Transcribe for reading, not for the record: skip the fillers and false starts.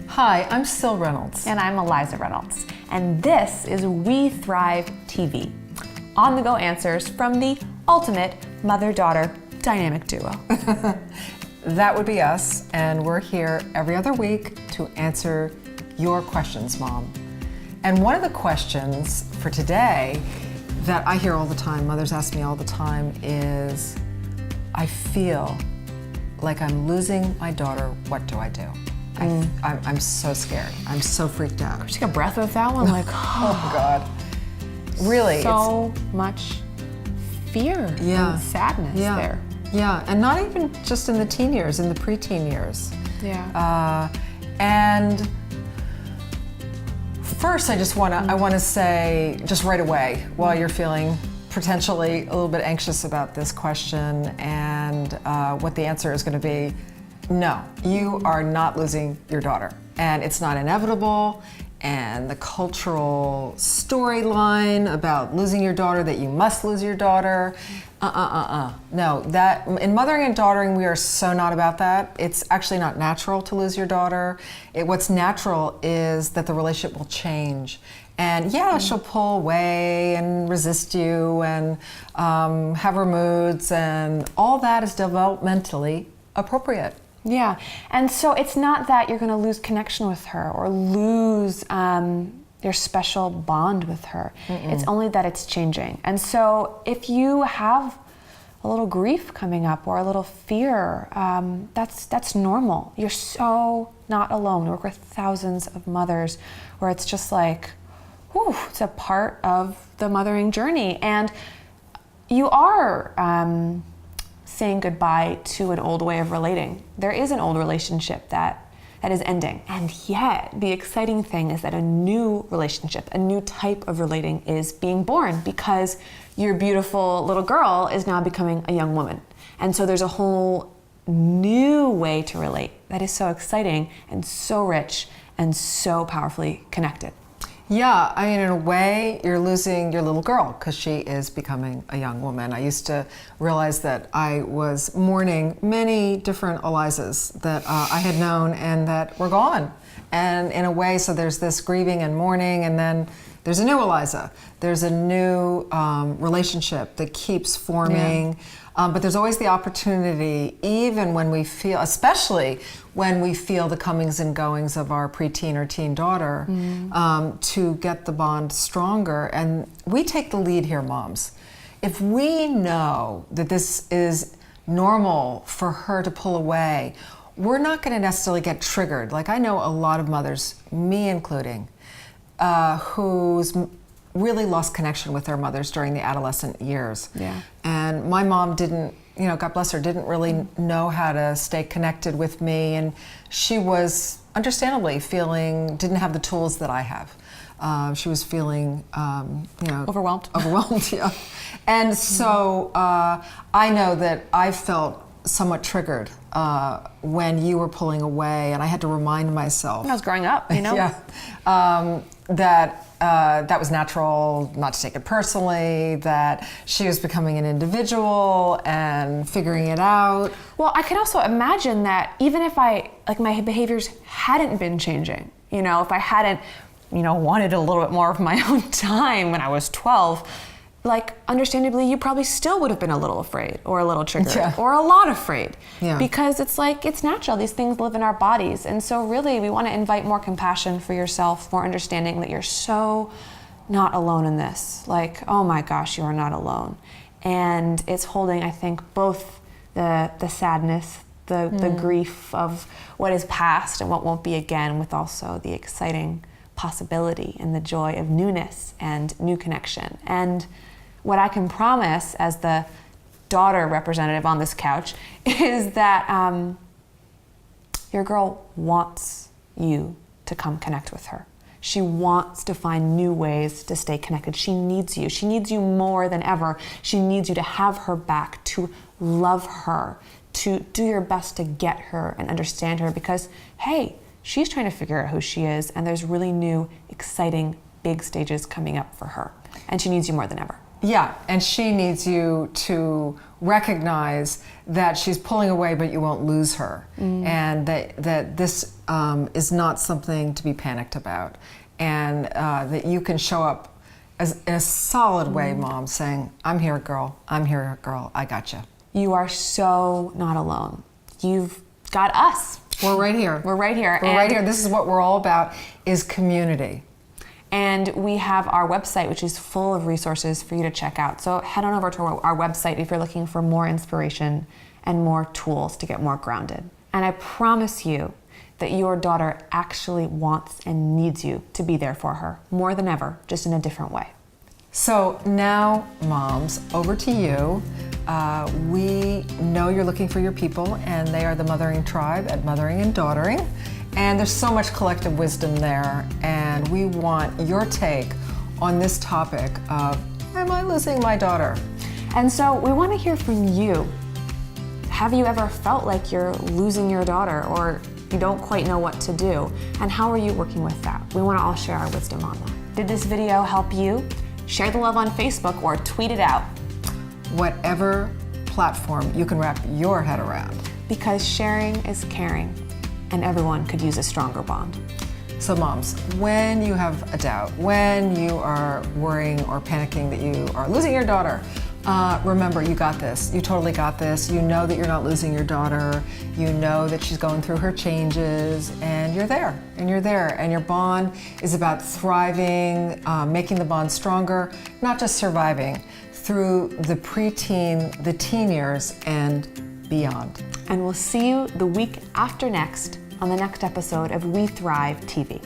Hi, I'm Sil Reynolds. And I'm Eliza Reynolds. And this is We Thrive TV. On-the-go answers from the ultimate mother-daughter dynamic duo. That would be us, and we're here every other week to answer your questions, Mom. And one of the questions for today that I hear all the time, mothers ask me all the time, is, I feel like I'm losing my daughter, what do I do? I'm so scared. I'm so freaked out. Take a breath with that one, like, Oh God. Really. So much fear and sadness there. Yeah, and not even just in the teen years, in the preteen years. Yeah. And first, I want to say, just right away, while you're feeling potentially a little bit anxious about this question and what the answer is going to be, no, you are not losing your daughter, and it's not inevitable. And the cultural storyline about losing your daughter, that you must lose your daughter, no, that in mothering and daughtering, we are so not about that. It's actually not natural to lose your daughter. What's natural is that the relationship will change. And yeah, she'll pull away and resist you and have her moods, and all that is developmentally appropriate. Yeah, and so it's not that you're going to lose connection with her or lose your special bond with her. It's only that it's changing. And so if you have a little grief coming up or a little fear, that's normal. You're so not alone. We work with thousands of mothers where it's just like, whew, it's a part of the mothering journey. And you are saying goodbye to an old way of relating. There is an old relationship that is ending. And yet, the exciting thing is that a new relationship, a new type of relating is being born, because your beautiful little girl is now becoming a young woman. And so there's a whole new way to relate that is so exciting and so rich and so powerfully connected. Yeah, I mean, in a way, you're losing your little girl because she is becoming a young woman. I used to realize that I was mourning many different Elizas that I had known and that were gone. And in a way, so there's this grieving and mourning, and then there's a new Eliza. There's a new relationship that keeps forming. But there's always the opportunity, even when we feel, especially when we feel the comings and goings of our preteen or teen daughter, to get the bond stronger. And we take the lead here, moms. If we know that this is normal for her to pull away, we're not going to necessarily get triggered. Like, I know a lot of mothers, me including, who's really lost connection with their mothers during the adolescent years. Yeah. And my mom didn't, God bless her, didn't really know how to stay connected with me, and she was understandably didn't have the tools that I have. She was feeling, Overwhelmed. Overwhelmed, yeah. And so I know that I felt somewhat triggered when you were pulling away, and I had to remind myself. When I was growing up, Yeah. That was natural, not to take it personally, that she was becoming an individual and figuring it out. Well, I could also imagine that even if my behaviors hadn't been changing, if I hadn't, wanted a little bit more of my own time when I was 12, understandably, you probably still would have been a little afraid or a little triggered or a lot afraid, because it's natural. These things live in our bodies. And so really we want to invite more compassion for yourself, more understanding that you're so not alone in this. Oh my gosh, you are not alone. And it's holding, I think, both the sadness, the grief of what is past and what won't be again, with also the exciting possibility and the joy of newness and new connection. And what I can promise as the daughter representative on this couch is that your girl wants you to come connect with her. She wants to find new ways to stay connected. She needs you. She needs you more than ever. She needs you to have her back, to love her, to do your best to get her and understand her, because, hey, she's trying to figure out who she is, and there's really new, exciting, big stages coming up for her. And she needs you more than ever. Yeah, and she needs you to recognize that she's pulling away, but you won't lose her, and that this is not something to be panicked about, and that you can show up as in a solid way, Mom, saying, "I'm here, girl. I'm here, girl. I got you." You are so not alone. You've got us. We're right here. We're right here. We're right here. This is what we're all about: is community. And we have our website, which is full of resources for you to check out. So head on over to our website if you're looking for more inspiration and more tools to get more grounded. And I promise you that your daughter actually wants and needs you to be there for her more than ever, just in a different way. So now, moms, over to you. We know you're looking for your people, and they are the Mothering Tribe at Mothering and Daughtering. And there's so much collective wisdom there, and we want your take on this topic of, am I losing my daughter? And so we want to hear from you. Have you ever felt like you're losing your daughter, or you don't quite know what to do? And how are you working with that? We want to all share our wisdom on that. Did this video help you? Share the love on Facebook or tweet it out. Whatever platform you can wrap your head around. Because sharing is caring, and everyone could use a stronger bond. So moms, when you have a doubt, when you are worrying or panicking that you are losing your daughter, remember, you got this. You totally got this. You know that you're not losing your daughter. You know that she's going through her changes, and you're there, and you're there. And your bond is about thriving, making the bond stronger, not just surviving, through the preteen, the teen years, and beyond. And we'll see you the week after next on the next episode of We Thrive TV.